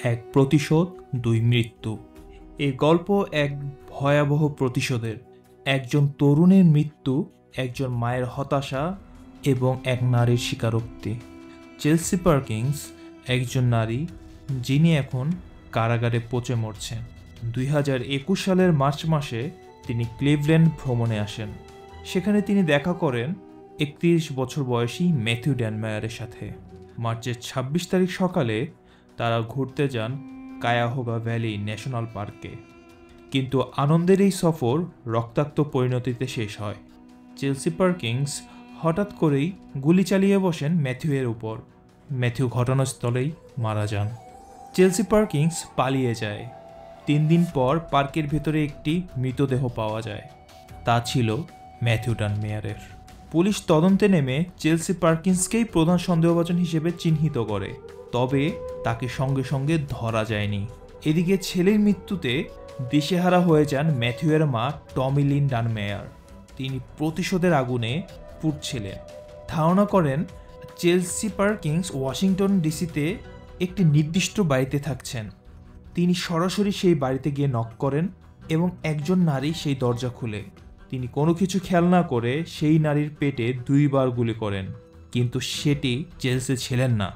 এক প্রতিশোধ, দুই মৃত্যু। এই গল্প এক ভয়াবহ প্রতিশোধের। একজন তরুণের মৃত্যু, একজন মায়ের হতাশা এবং এক নারীর স্বীকারোক্তি। চেলসি পার্কিন্স একজন নারী যিনি এখন কারাগারে পচে মরছেন। 2021 সালের মার্চ মাসে তিনি ক্লিভল্যান্ড ভ্রমণে আসেন। সেখানে তিনি দেখা করেন 31 বছর বয়সী ম্যাথিউ ড্যানমায়ারের সাথে। মার্চের 26 তারিখ সকালে তারা ঘুরতে যান কায়াহোগা ভ্যালি ন্যাশনাল পার্কে। কিন্তু আনন্দের এই সফর রক্তাক্ত পরিণতিতে শেষ হয়। চেলসি পার্কিন্স হঠাৎ করেই গুলি চালিয়ে বসেন ম্যাথিউয়ের উপর। ম্যাথিউ ঘটনাস্থলেই মারা যান। চেলসি পার্কিন্স পালিয়ে যায়। 3 দিন পর পার্কের ভেতরে একটি মৃতদেহ পাওয়া যায়। তা ছিল ম্যাথিউ ড্যানমায়ারের। পুলিশ তদন্তে নেমে চেলসি পার্কিন্সকেই প্রধান সন্দেহভাজন হিসেবে চিহ্নিত করে, তবে তাকে সঙ্গে সঙ্গে ধরা যায়নি। এদিকে ছেলের মৃত্যুতে দিশেহারা হয়ে যান ম্যাথিউয়ের মা টমি লিন ড্যানমায়ার। তিনি প্রতিশোধের আগুনে পুড়ছিলেন। ধারণা করেন চেলসি পার্কিন্স ওয়াশিংটন ডিসিতে একটি নির্দিষ্ট বাড়িতে থাকছেন। তিনি সরাসরি সেই বাড়িতে গিয়ে নক করেন এবং একজন নারী সেই দরজা খুলে। তিনি কোনো কিছু খেয়াল না করে সেই নারীর পেটে 2 বার গুলি করেন, কিন্তু সেটি চেলসি ছিলেন না।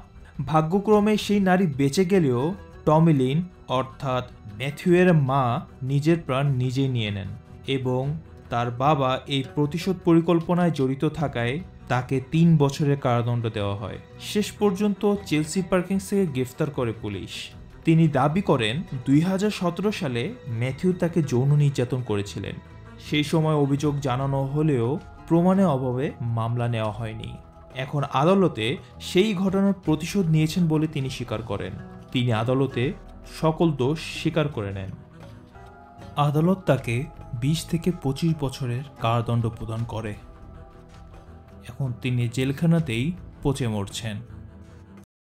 ভাগ্যক্রমে সেই নারী বেঁচে গেলেও টমি লিন অর্থাৎ ম্যাথিউয়ের মা নিজের প্রাণ নিজেই নিয়ে নেন এবং তার বাবা এই প্রতিশোধ পরিকল্পনায় জড়িত থাকায় তাকে 3 বছরের কারাদণ্ড দেওয়া হয়। শেষ পর্যন্ত চেলসি পার্কিন্সকে গ্রেফতার করে পুলিশ। তিনি দাবি করেন 2017 সালে ম্যাথিউ তাকে যৌন নির্যাতন করেছিলেন। সেই সময় অভিযোগ জানানো হলেও প্রমাণের অভাবে মামলা নেওয়া হয়নি। এখন আদালতে সেই ঘটনার প্রতিশোধ নিয়েছেন বলে তিনি স্বীকার করেন। তিনি আদালতে সকল দোষ স্বীকার করে নেন। আদালত তাকে 20 থেকে 25 বছরের কারাদণ্ড প্রদান করে। এখন তিনি জেলখানাতেই পচে মরছেন।